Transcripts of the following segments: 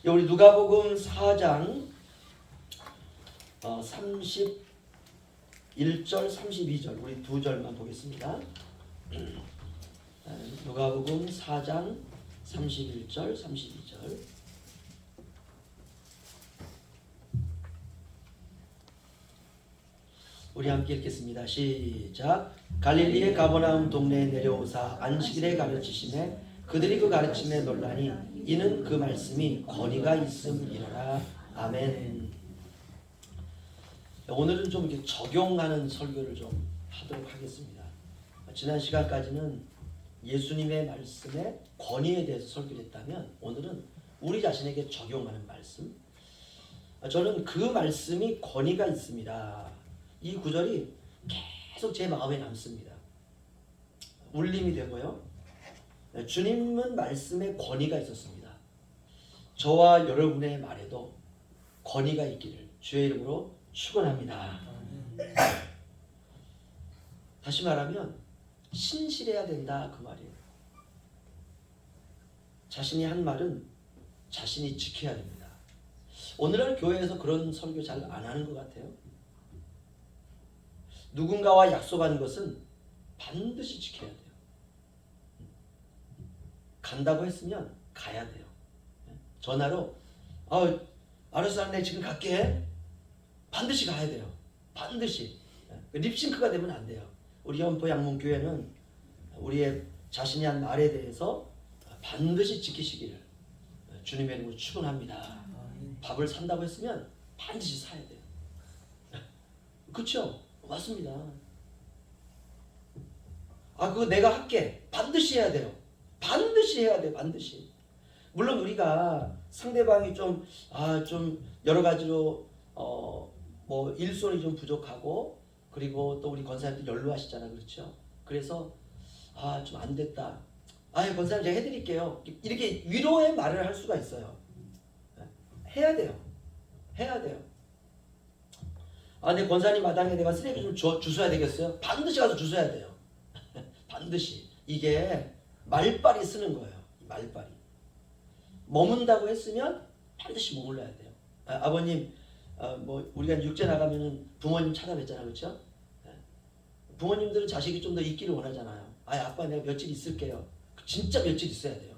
우리 누가복음 4장 31절 32절 우리 두 절만 보겠습니다. 누가복음 4장 31절 32절 우리 함께 읽겠습니다. 시작. 갈릴리의 가버나움 동네에 내려오사 안식일에 가르치심에 그들이 그 가르침에 놀라니 이는 그 말씀이 권위가 있음이로라. 아멘. 오늘은 좀 이렇게 적용하는 설교를 좀 하도록 하겠습니다. 지난 시간까지는 예수님의 말씀의 권위에 대해서 설교를 했다면 오늘은 우리 자신에게 적용하는 말씀. 저는 그 말씀이 권위가 있습니다. 이 구절이 계속 제 마음에 남습니다. 울림이 되고요. 주님은 말씀에 권위가 있었습니다. 저와 여러분의 말에도 권위가 있기를 주의 이름으로 축원합니다. 다시 말하면 신실해야 된다 그 말이에요. 자신이 한 말은 자신이 지켜야 됩니다. 오늘날 교회에서 그런 설교 잘 안 하는 것 같아요. 누군가와 약속한 것은 반드시 지켜야 돼요. 간다고 했으면 가야 돼요. 전화로 알았어, 내 지금 갈게. 반드시 가야 돼요. 반드시. 립싱크가 되면 안 돼요. 우리 현포 양문교회는 우리의 자신이 한 말에 대해서 반드시 지키시기를 주님의 이름으로 축원합니다. 밥을 산다고 했으면 반드시 사야 돼요. 그렇죠? 맞습니다. 그거 내가 할게. 반드시 해야 돼요. 반드시 해야 돼요. 반드시. 물론 우리가 상대방이 좀 여러 가지로 뭐 일손이 좀 부족하고 그리고 또 우리 권사님들 연로하시잖아요. 그렇죠? 그래서 좀 안 됐다. 권사님 제가 해드릴게요. 이렇게 위로의 말을 할 수가 있어요. 해야 돼요. 해야 돼요. 내 권사님 마당에 내가 쓰레기 좀 주워야 되겠어요? 반드시 가서 주워야 돼요. 반드시. 이게 말빨이 쓰는 거예요. 말빨이. 머문다고 했으면 반드시 머물러야 돼요. 아버님, 우리가 육제 나가면은 부모님 찾아뵙잖아요. 그렇죠? 부모님들은 자식이 좀 더 있기를 원하잖아요. 아빠 내가 며칠 있을게요. 진짜 며칠 있어야 돼요.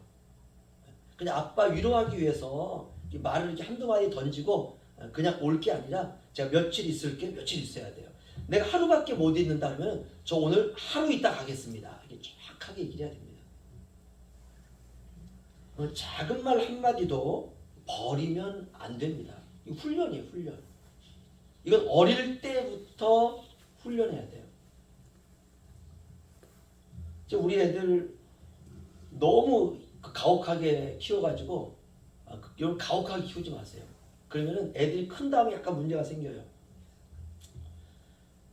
그냥 아빠 위로하기 위해서 말을 이렇게 한두 마디 던지고 그냥 올 게 아니라 제가 며칠 있을게, 며칠 있어야 돼요. 내가 하루밖에 못 있는다 그러면 저 오늘 하루 있다 가겠습니다. 이렇게 정확하게 얘기를 해야 됩니다. 작은 말 한마디도 버리면 안 됩니다. 이거 훈련이에요, 훈련. 이건 어릴 때부터 훈련해야 돼요. 우리 애들 너무 가혹하게 키워가지고 이런 가혹하게 키우지 마세요. 그러면은 애들이 큰 다음에 약간 문제가 생겨요.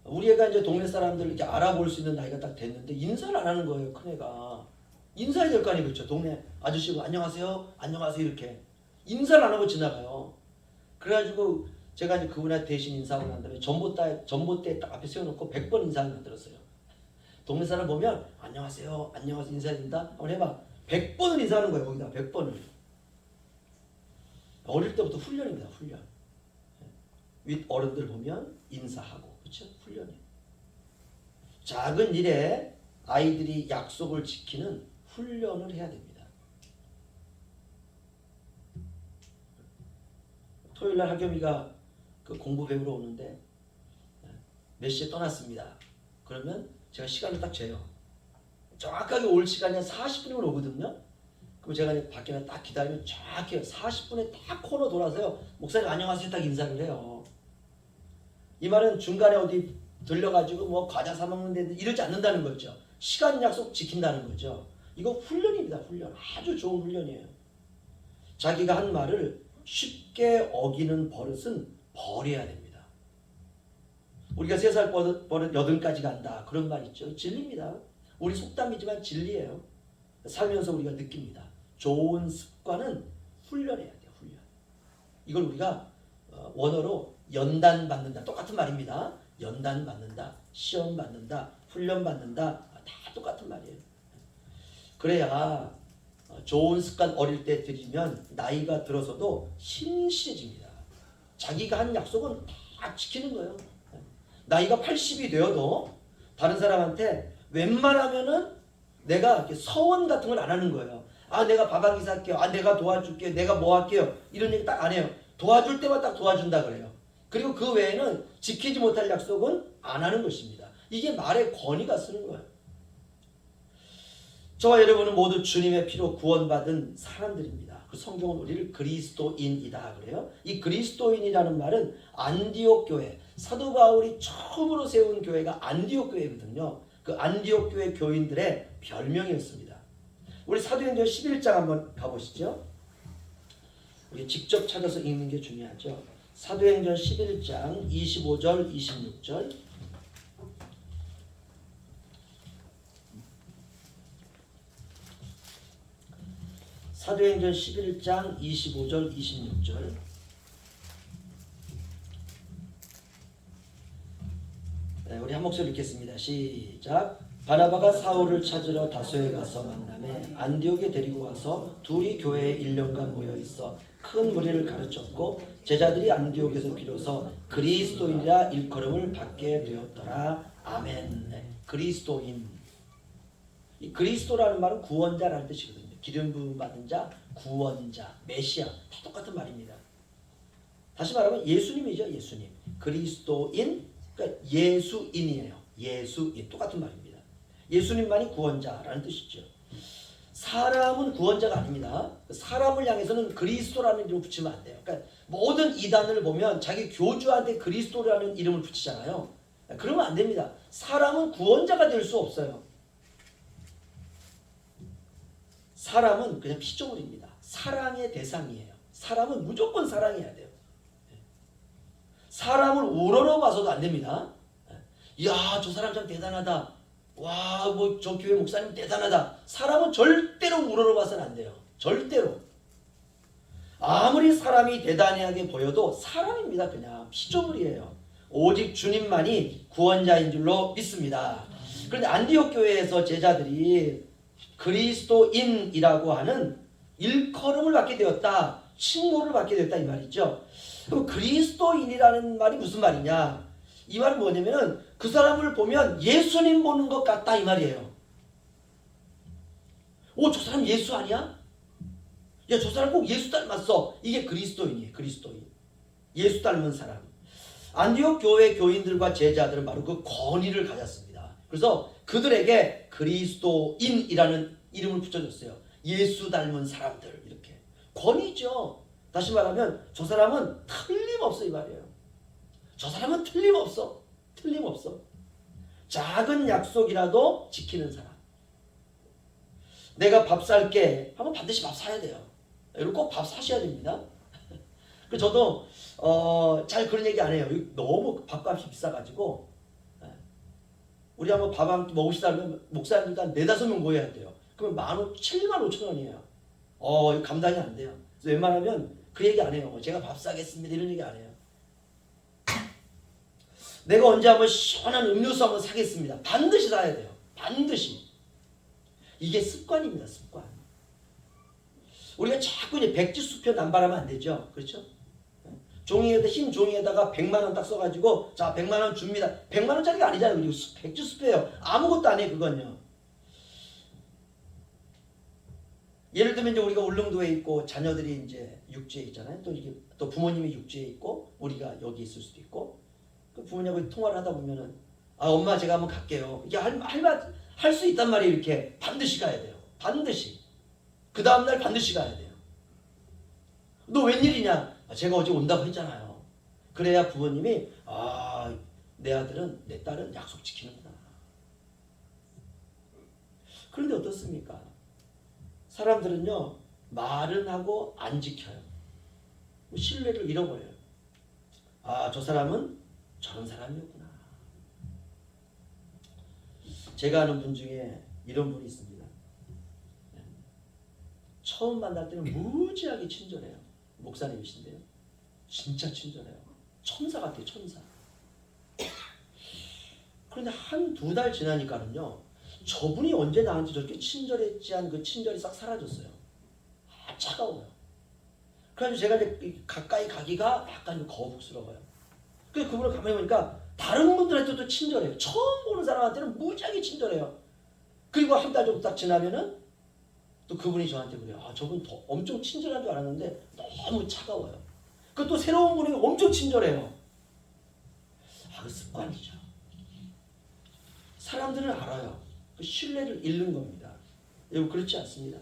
우리 애가 이제 동네 사람들을 이렇게 알아볼 수 있는 나이가 딱 됐는데 인사를 안 하는 거예요. 큰 애가 인사해야 될 거 아니에요. 그렇죠? 동네 아저씨고 안녕하세요, 안녕하세요 이렇게 인사를 안 하고 지나가요. 그래가지고 제가 이제 그분한테 대신 인사하고 난 다음에 전봇대 딱 앞에 세워놓고 100번 인사를 만들었어요. 동네 사람 보면 안녕하세요, 안녕하세요 인사드린다. 한번 해봐. 100번을 인사하는 거예요. 거기다 100번을. 어릴 때부터 훈련입니다. 훈련. 윗 어른들 보면 인사하고, 그렇죠? 훈련이에요. 작은 일에 아이들이 약속을 지키는 훈련을 해야 됩니다. 토요일날 학교미가 그 공부 배우러 오는데 몇 시에 떠났습니다. 그러면 제가 시간을 딱 재요. 정확하게 올 시간이 한 40분이면 오거든요. 그럼 제가 이제 밖에 딱 기다리면 정확히 40분에 딱 코너 돌아서요. 목사님 안녕하세요 딱 인사를 해요. 이 말은 중간에 어디 들려가지고 뭐 과자 사 먹는데 이러지 않는다는 거죠. 시간 약속 지킨다는 거죠. 이거 훈련입니다. 훈련. 아주 좋은 훈련이에요. 자기가 한 말을 쉽게 어기는 버릇은 버려야 됩니다. 우리가 3살 버릇 8까지 간다. 그런 말 있죠. 진리입니다. 우리 속담이지만 진리예요. 살면서 우리가 느낍니다. 좋은 습관은 훈련해야 돼요. 훈련. 이걸 우리가 원어로 연단 받는다. 똑같은 말입니다. 연단 받는다. 시험 받는다. 훈련 받는다. 다 똑같은 말이에요. 그래야 좋은 습관 어릴 때 들이면 나이가 들어서도 신실해집니다. 자기가 한 약속은 다 지키는 거예요. 나이가 80이 되어도 다른 사람한테 웬만하면은 내가 이렇게 서원 같은 걸 안 하는 거예요. 아, 내가 밥한 끼 살게요. 아, 내가 도와줄게요. 내가 뭐 할게요. 이런 얘기 딱 안 해요. 도와줄 때만 딱 도와준다 그래요. 그리고 그 외에는 지키지 못할 약속은 안 하는 것입니다. 이게 말의 권위가 쓰는 거예요. 저와 여러분은 모두 주님의 피로 구원받은 사람들입니다. 그 성경은 우리를 그리스도인이다 그래요. 이 그리스도인이라는 말은 안디옥 교회, 사도 바울이 처음으로 세운 교회가 안디옥 교회거든요. 그 안디옥 교회 교인들의 별명이었습니다. 우리 사도행전 11장 한번 가보시죠. 우리 직접 찾아서 읽는 게 중요하죠. 사도행전 11장 25절 26절. 사도행전 11장 25절 26절. 네, 우리 한 목소리 읽겠습니다. 시작. 바나바가 사울을 찾으러 다소에 가서 만남에 안디옥에 데리고 와서 둘이 교회에 1년간 모여 있어 큰 무리를 가르쳤고 제자들이 안디옥에서 비로소 그리스도인이라 일컬음을 받게 되었더라. 아멘. 네, 그리스도인. 이 그리스도라는 말은 구원자라는 뜻이거든요. 기름 부음 받은 자, 구원자, 메시아 다 똑같은 말입니다. 다시 말하면 예수님이죠. 예수님. 그리스도인, 그러니까 예수인이에요. 예수인, 똑같은 말입니다. 예수님만이 구원자라는 뜻이죠. 사람은 구원자가 아닙니다. 사람을 향해서는 그리스도라는 이름을 붙이면 안 돼요. 그러니까 모든 이단을 보면 자기 교주한테 그리스도라는 이름을 붙이잖아요. 그러면 안 됩니다. 사람은 구원자가 될 수 없어요. 사람은 그냥 피조물입니다. 사랑의 대상이에요. 사람은 무조건 사랑해야 돼요. 사람을 우러러봐서도 안 됩니다. 이야, 저 사람 참 대단하다. 와, 뭐 저 교회 목사님 대단하다. 사람은 절대로 우러러봐서는 안 돼요. 절대로. 아무리 사람이 대단하게 보여도 사람입니다. 그냥 피조물이에요. 오직 주님만이 구원자인 줄로 믿습니다. 그런데 안디옥 교회에서 제자들이 그리스도인이라고 하는 일컬음을 받게 되었다. 칭호를 받게 되었다 이 말이죠. 그럼 그리스도인이라는 말이 무슨 말이냐? 이 말은 뭐냐면은 그 사람을 보면 예수님 보는 것 같다 이 말이에요. 오, 저 사람 예수 아니야? 야, 저 사람 꼭 예수 닮았어. 이게 그리스도인이에요. 그리스도인. 예수 닮은 사람. 안디옥 교회 교인들과 제자들은 바로 그 권위를 가졌습니다. 그래서 그들에게 그리스도인이라는 이름을 붙여줬어요. 예수 닮은 사람들 이렇게. 권위죠. 다시 말하면 저 사람은 틀림없어 이 말이에요. 저 사람은 틀림없어. 틀림없어. 작은 약속이라도 지키는 사람. 내가 밥 살게 하면 반드시 밥 사야 돼요. 여러분 꼭 밥 사셔야 됩니다. 저도 잘 그런 얘기 안 해요. 너무 밥값이 비싸가지고 우리 한번 밥 한 끼 먹으시다면 목사님들 한 4-5명 모여야 돼요. 그러면 75,000원이에요. 이거 감당이 안 돼요. 그래서 웬만하면 그 얘기 안 해요. 제가 밥 사겠습니다 이런 얘기 안 해요. 내가 언제 한번 시원한 음료수 한번 사겠습니다. 반드시 사야 돼요. 반드시. 이게 습관입니다. 습관. 우리가 자꾸 이제 백지수표 남발하면 안 되죠. 그렇죠? 종이에다 흰 종이에다가 100만 원 딱 써가지고 자 100만 원 줍니다. 100만 원짜리가 아니잖아요. 그리고 백지수표예요. 아무것도 안 해요. 그건요. 예를 들면 이제 우리가 울릉도에 있고 자녀들이 이제 육지에 있잖아요. 또 이게 또 부모님이 육지에 있고 우리가 여기 있을 수도 있고 그 부모님하고 통화를 하다 보면은 엄마 제가 한번 갈게요. 이게 할 수 있단 말이에요. 이렇게 반드시 가야 돼요. 반드시. 그 다음날 반드시 가야 돼요. 너 웬일이냐? 제가 어제 온다고 했잖아요. 그래야 부모님이 내 아들은 내 딸은 약속 지키는구나. 그런데 어떻습니까? 사람들은요 말은 하고 안 지켜요. 신뢰를 잃어버려요. 저 사람은 저런 사람이었구나. 제가 아는 분 중에 이런 분이 있습니다. 처음 만날 때는 무지하게 친절해요. 목사님이신데요. 진짜 친절해요. 천사 같아요. 천사. 그런데 1-2 달 지나니까는요. 저분이 언제 나한테 저렇게 친절했지 한 그 친절이 싹 사라졌어요. 차가워요. 그래가지고 제가 이제 가까이 가기가 약간 거북스러워요. 그래서 그분을 가만히 보니까 다른 분들한테도 친절해요. 처음 보는 사람한테는 무지하게 친절해요. 그리고 한 달 정도 딱 지나면은 또 그분이 저한테 그래요. 아, 저분 더 엄청 친절한 줄 알았는데 너무 차가워요. 그 또 새로운 분이 엄청 친절해요. 아, 그 습관이죠. 사람들은 알아요. 그 신뢰를 잃는 겁니다. 여러분 그렇지 않습니다.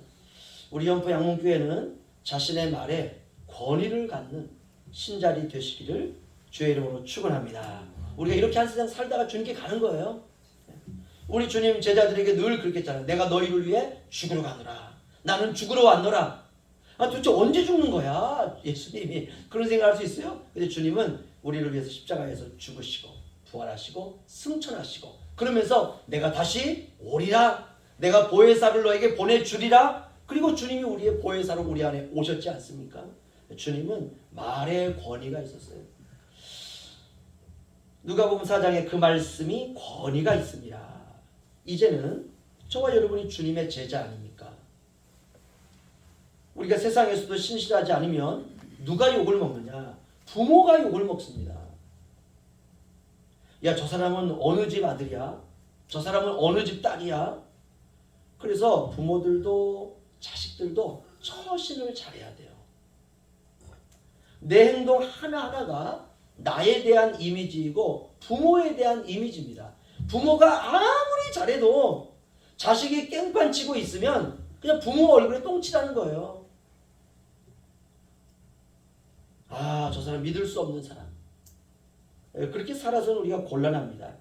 우리 연포 양문교회는 자신의 말에 권위를 갖는 신자리 되시기를 주의 이름으로 축원합니다. 우리가 이렇게 한 세상 살다가 주님께 가는 거예요. 우리 주님 제자들에게 늘 그렇게 했잖아요. 내가 너희를 위해 죽으러 가노라. 나는 죽으러 왔노라. 아, 도대체 언제 죽는 거야? 예수님이 그런 생각할 수 있어요? 근데 주님은 우리를 위해서 십자가에서 죽으시고 부활하시고 승천하시고 그러면서 내가 다시 오리라. 내가 보혜사를 너에게 보내주리라. 그리고 주님이 우리의 보혜사로 우리 안에 오셨지 않습니까? 주님은 말의 권위가 있었어요. 누가복음 4장에 그 말씀이 권위가 있습니다. 이제는 저와 여러분이 주님의 제자 아닙니까? 우리가 세상에서도 신실하지 않으면 누가 욕을 먹느냐? 부모가 욕을 먹습니다. 야, 저 사람은 어느 집 아들이야? 저 사람은 어느 집 딸이야? 그래서 부모들도 자식들도 처신을 잘해야 돼요. 내 행동 하나하나가 나에 대한 이미지이고 부모에 대한 이미지입니다. 부모가 아무리 잘해도 자식이 깽판 치고 있으면 그냥 부모 얼굴에 똥칠하는 거예요. 아, 저 사람 믿을 수 없는 사람. 그렇게 살아서는 우리가 곤란합니다.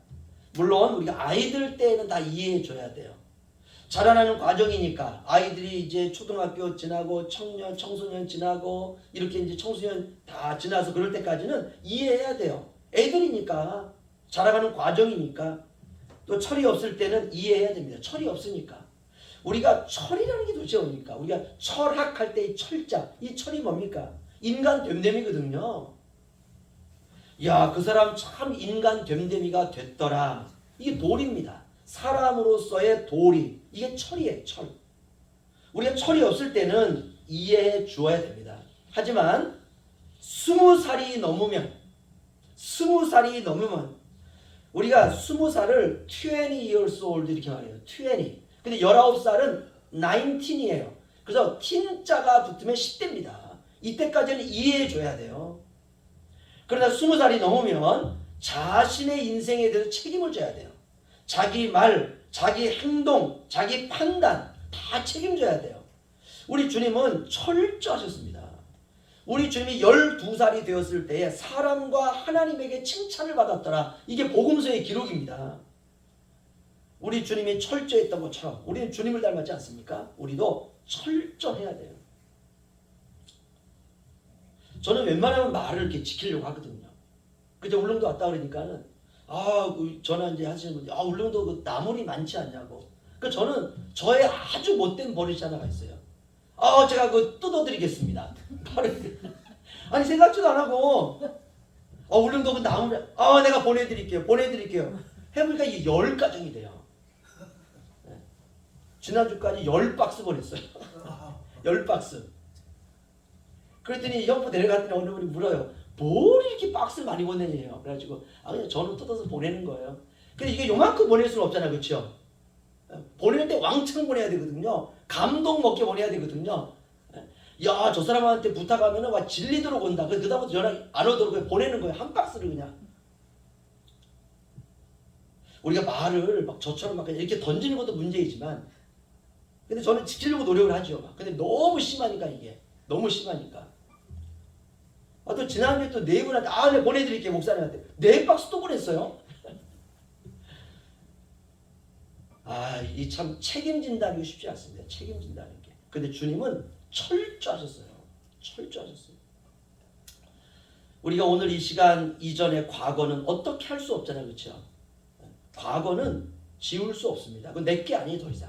물론 우리가 아이들 때에는 다 이해해 줘야 돼요. 자라나는 과정이니까 아이들이 이제 초등학교 지나고 청년, 청소년 지나고 이렇게 이제 청소년 다 지나서 그럴 때까지는 이해해야 돼요. 애들이니까 자라가는 과정이니까 또 철이 없을 때는 이해해야 됩니다. 철이 없으니까. 우리가 철이라는 게 도대체 뭡니까? 우리가 철학할 때 이 철자, 이 철이 뭡니까? 인간 됨됨이거든요. 야, 그 사람 참 인간 됨됨이가 됐더라. 이게 도리입니다. 사람으로서의 도리. 이게 철이에요. 철. 우리가 철이 없을 때는 이해해 주어야 됩니다. 하지만 20살이 넘으면 우리가 20살을 20 years old 이렇게 말해요. 20. 근데 19살은 19이에요. 그래서 틴자가 붙으면 10대입니다. 이때까지는 이해해 줘야 돼요. 그러나 20살이 넘으면 자신의 인생에 대해서 책임을 져야 돼요. 자기 말, 자기 행동, 자기 판단 다 책임져야 돼요. 우리 주님은 철저하셨습니다. 우리 주님이 12살이 되었을 때에 사람과 하나님에게 칭찬을 받았더라. 이게 복음서의 기록입니다. 우리 주님이 철저했던 것처럼 우리는 주님을 닮았지 않습니까? 우리도 철저해야 돼요. 저는 웬만하면 말을 이렇게 지키려고 하거든요. 그때 울릉도 왔다 그러니까는 전화 이제 하시는 분이 울릉도 그 나물이 많지 않냐고. 그 저는 저의 아주 못된 버릇이 하나가 있어요. 제가 그 뜯어드리겠습니다. 아니 생각지도 안 하고 울릉도 그 나물 내가 보내드릴게요. 해보니까 이게 10가정이 돼요. 네. 지난주까지 10박스 보냈어요. 10박스. 그랬더니 연포 내려갔더니 어느 분이 물어요. 뭘 이렇게 박스를 많이 보내냐요. 그래가지고 그냥 전후 뜯어서 보내는 거예요. 근데 이게 요만큼 보낼 수는 없잖아요. 그렇죠? 보낼 때 왕창 보내야 되거든요. 감동 먹게 보내야 되거든요. 야, 저 사람한테 부탁하면은 막 질리도록 온다. 그 다음부터 전화 안 오도록 그냥 보내는 거예요. 한 박스를 그냥. 우리가 말을 막 저처럼 막 이렇게 던지는 것도 문제이지만, 근데 저는 지키려고 노력을 하죠. 근데 너무 심하니까 이게 너무 심하니까. 또 지난주에 또 네 분한테 네 보내드릴게요. 목사님한테 4박스 또 보냈어요. 이 참 책임진다는 게 쉽지 않습니다. 책임진다는 게. 근데 주님은 철저하셨어요. 철저하셨어요. 우리가 오늘 이 시간 이전의 과거는 어떻게 할 수 없잖아요. 그렇죠? 과거는 지울 수 없습니다. 그건 내게 아니에요. 더 이상.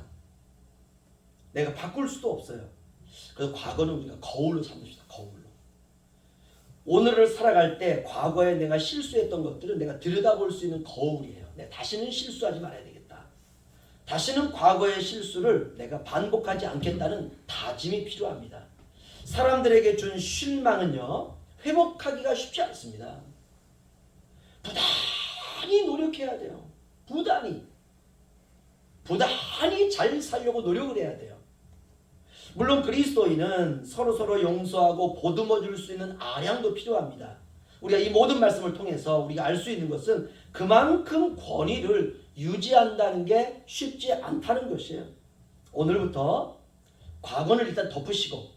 내가 바꿀 수도 없어요. 그래서 과거는 우리가 거울로 삼읍시다. 거울로. 오늘을 살아갈 때 과거에 내가 실수했던 것들은 내가 들여다볼 수 있는 거울이에요. 내가 다시는 실수하지 말아야 되겠다. 다시는 과거의 실수를 내가 반복하지 않겠다는 다짐이 필요합니다. 사람들에게 준 실망은요, 회복하기가 쉽지 않습니다. 부단히 노력해야 돼요. 부단히 잘 살려고 노력을 해야 돼요. 물론 그리스도인은 서로 용서하고 보듬어 줄 수 있는 아량도 필요합니다. 우리가 이 모든 말씀을 통해서 우리가 알 수 있는 것은 그만큼 권위를 유지한다는 게 쉽지 않다는 것이에요. 오늘부터 과거는 일단 덮으시고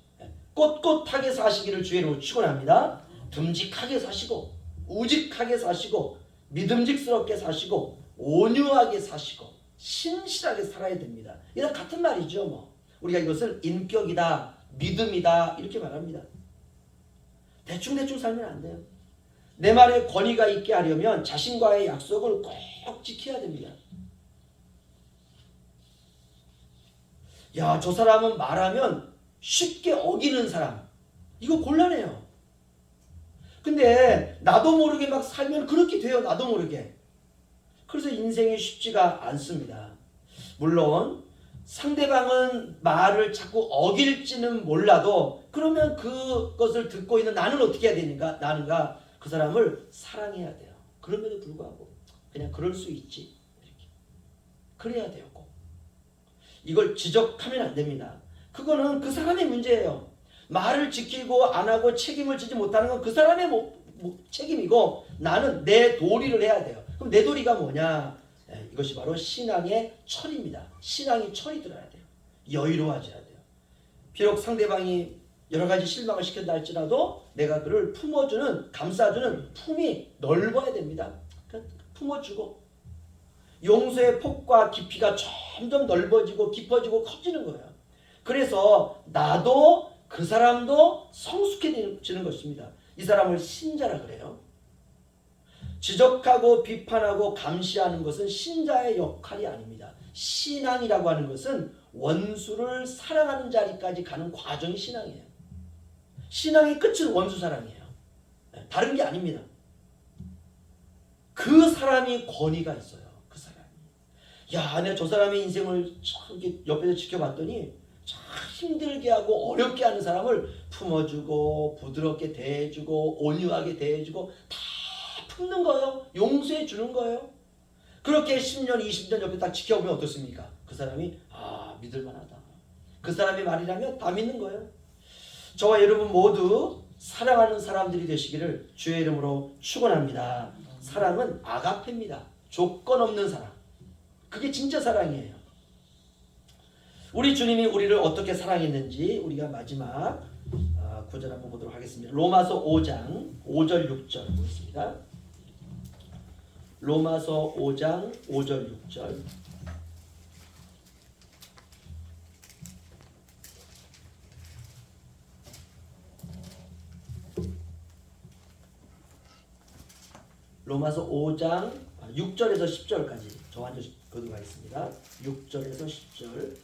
꼿꼿하게 사시기를 주의 이름으로 축원합니다. 듬직하게 사시고 우직하게 사시고 믿음직스럽게 사시고 온유하게 사시고 신실하게 살아야 됩니다. 이게 다 같은 말이죠. 뭐 우리가 이것을 인격이다, 믿음이다 이렇게 말합니다. 대충 살면 안 돼요. 내 말에 권위가 있게 하려면 자신과의 약속을 꼭 지켜야 됩니다. 야, 저 사람은 말하면 쉽게 어기는 사람. 이거 곤란해요. 근데 나도 모르게 막 살면 그렇게 돼요. 나도 모르게. 그래서 인생이 쉽지가 않습니다. 물론 상대방은 말을 자꾸 어길지는 몰라도 그러면 그것을 듣고 있는 나는 어떻게 해야 되는가? 나는가? 그 사람을 사랑해야 돼요. 그럼에도 불구하고 그냥 그럴 수 있지. 이렇게. 그래야 돼요. 꼭. 이걸 지적하면 안 됩니다. 그거는 그 사람의 문제예요. 말을 지키고 안 하고 책임을 지지 못하는 건 그 사람의 책임이고 나는 내 도리를 해야 돼요. 그럼 내 도리가 뭐냐? 이것이 바로 신앙의 철입니다. 신앙이 철이 들어야 돼요. 여유로워져야 돼요. 비록 상대방이 여러 가지 실망을 시켰다 할지라도 내가 그를 품어주는, 감싸주는 품이 넓어야 됩니다. 품어주고 용서의 폭과 깊이가 점점 넓어지고 깊어지고 커지는 거예요. 그래서 나도 그 사람도 성숙해지는 것입니다. 이 사람을 신자라 그래요. 지적하고 비판하고 감시하는 것은 신자의 역할이 아닙니다. 신앙이라고 하는 것은 원수를 사랑하는 자리까지 가는 과정이 신앙이에요. 신앙의 끝은 원수 사랑이에요. 다른 게 아닙니다. 그 사람이 권위가 있어요. 그 사람이. 야, 내가 저 사람의 인생을 옆에서 지켜봤더니 참 힘들게 하고 어렵게 하는 사람을 품어주고 부드럽게 대해주고 온유하게 대해주고 다 품는 거예요. 용서해 주는 거예요. 그렇게 10년, 20년 옆에 딱 지켜보면 어떻습니까? 그 사람이 믿을만하다. 그 사람의 말이라면 다 믿는 거예요. 저와 여러분 모두 사랑하는 사람들이 되시기를 주의 이름으로 축원합니다. 사랑은 아가페입니다. 조건 없는 사랑. 그게 진짜 사랑이에요. 우리 주님이 우리를 어떻게 사랑했는지 우리가 마지막 구절 한번 보도록 하겠습니다. 로마서 5장 5절 6절 보겠습니다. 로마서 5장 5절 6절. 로마서 5장 6절에서 10절까지 저 먼저 보도록 하겠습니다. 6절에서 10절.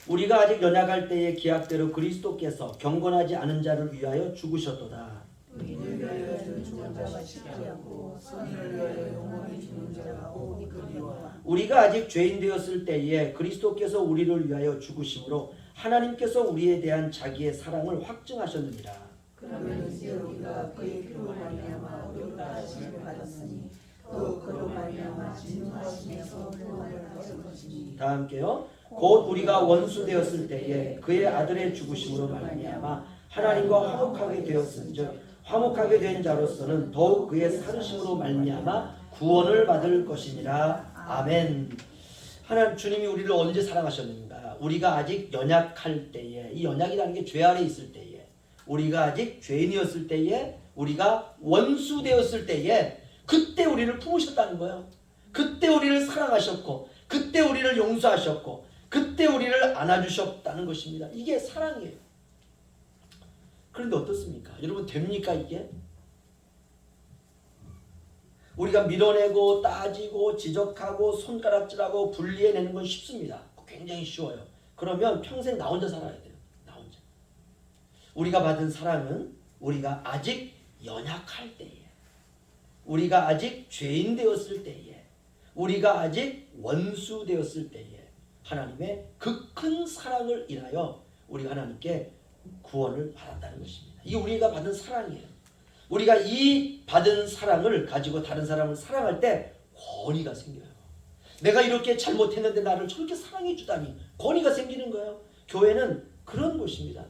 우리가 아직 연약할 때의 기약대로 그리스도께서 경건하지 않은 자를 위하여 죽으셨도다. 의인을 위하여 죽은 자가 쉽지 않고 선인을 위하여 영원히 죽는 자가 오니 그리워라. 우리가 아직 죄인 되었을 때에 그리스도께서 우리를 위하여 죽으심으로 하나님께서 우리에 대한 자기의 사랑을 확증하셨느니라. 그러면 이제 우리가 그의 피로 말미암아 어렵다 하심을 받았으니 또 그로 말미암아 진노하심에서 구원을 받을 것이니. 다 함께요. 곧 우리가 원수 되었을 때에 그의 아들의 죽으심으로 말미암아 하나님과 화목하게 되었은즉 화목하게 된 자로서는 더욱 그의 살으심으로 말미암아 구원을 받을 것이니라. 아멘. 하나님 주님이 우리를 언제 사랑하셨는가? 우리가 아직 연약할 때에, 이 연약이라는 게 죄 아래 있을 때에, 우리가 아직 죄인이었을 때에, 우리가 원수 되었을 때에 그때 우리를 품으셨다는 거예요. 그때 우리를 사랑하셨고 그때 우리를 용서하셨고 그때 우리를 안아주셨다는 것입니다. 이게 사랑이에요. 그런데 어떻습니까? 여러분 됩니까 이게? 우리가 밀어내고 따지고 지적하고 손가락질하고 분리해내는 건 쉽습니다. 굉장히 쉬워요. 그러면 평생 나 혼자 살아야 돼요. 나 혼자. 우리가 받은 사랑은 우리가 아직 연약할 때에, 우리가 아직 죄인 되었을 때에, 우리가 아직 원수 되었을 때에 하나님의 그 큰 사랑을 인하여 우리가 하나님께 구원을 받았다는 것입니다. 이게 우리가 받은 사랑이에요. 우리가 이 받은 사랑을 가지고 다른 사람을 사랑할 때 권위가 생겨요. 내가 이렇게 잘못했는데 나를 저렇게 사랑해 주다니 권위가 생기는 거예요. 교회는 그런 곳입니다.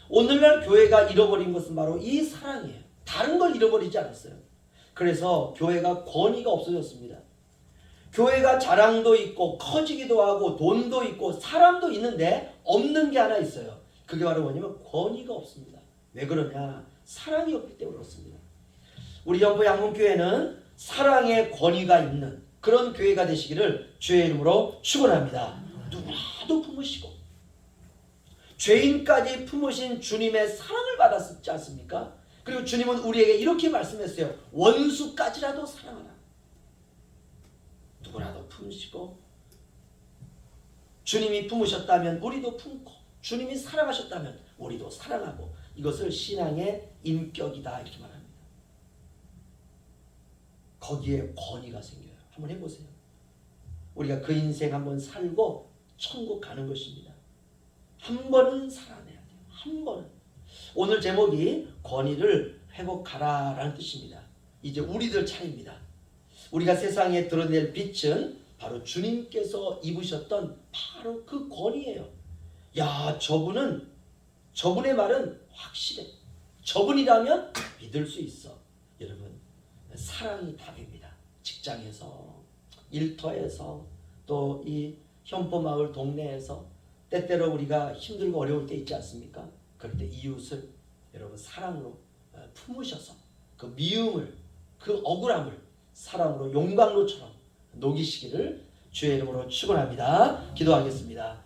오늘날 교회가 잃어버린 것은 바로 이 사랑이에요. 다른 걸 잃어버리지 않았어요. 그래서 교회가 권위가 없어졌습니다. 교회가 자랑도 있고 커지기도 하고 돈도 있고 사람도 있는데 없는 게 하나 있어요. 그게 바로 뭐냐면 권위가 없습니다. 왜 그러냐? 사랑이 없기 때문에 그렇습니다. 우리 영포 양문교회는 사랑의 권위가 있는 그런 교회가 되시기를 주의 이름으로 축원합니다. 누구라도 품으시고 죄인까지 품으신 주님의 사랑을 받았지 않습니까? 그리고 주님은 우리에게 이렇게 말씀했어요. 원수까지라도 사랑하라. 누구라도 품으시고 주님이 품으셨다면 우리도 품고 주님이 사랑하셨다면 우리도 사랑하고 이것을 신앙의 인격이다 이렇게 말합니다. 거기에 권위가 생겨요. 한번 해보세요. 우리가 그 인생 한번 살고 천국 가는 것입니다. 한 번은 살아내야 돼요. 한 번은. 오늘 제목이 권위를 회복하라 라는 뜻입니다. 이제 우리들 차례입니다. 우리가 세상에 드러낼 빛은 바로 주님께서 입으셨던 바로 그 권위예요. 야, 저분의 말은 확실해. 저분이라면 믿을 수 있어. 여러분, 사랑이 답입니다. 직장에서, 일터에서, 또 이 현포마을 동네에서 때때로 우리가 힘들고 어려울 때 있지 않습니까? 그럴 때 이웃을 여러분 사랑으로 품으셔서 그 미움을, 그 억울함을 사랑으로 용광로처럼 녹이시기를 주의 이름으로 축원합니다. 기도하겠습니다.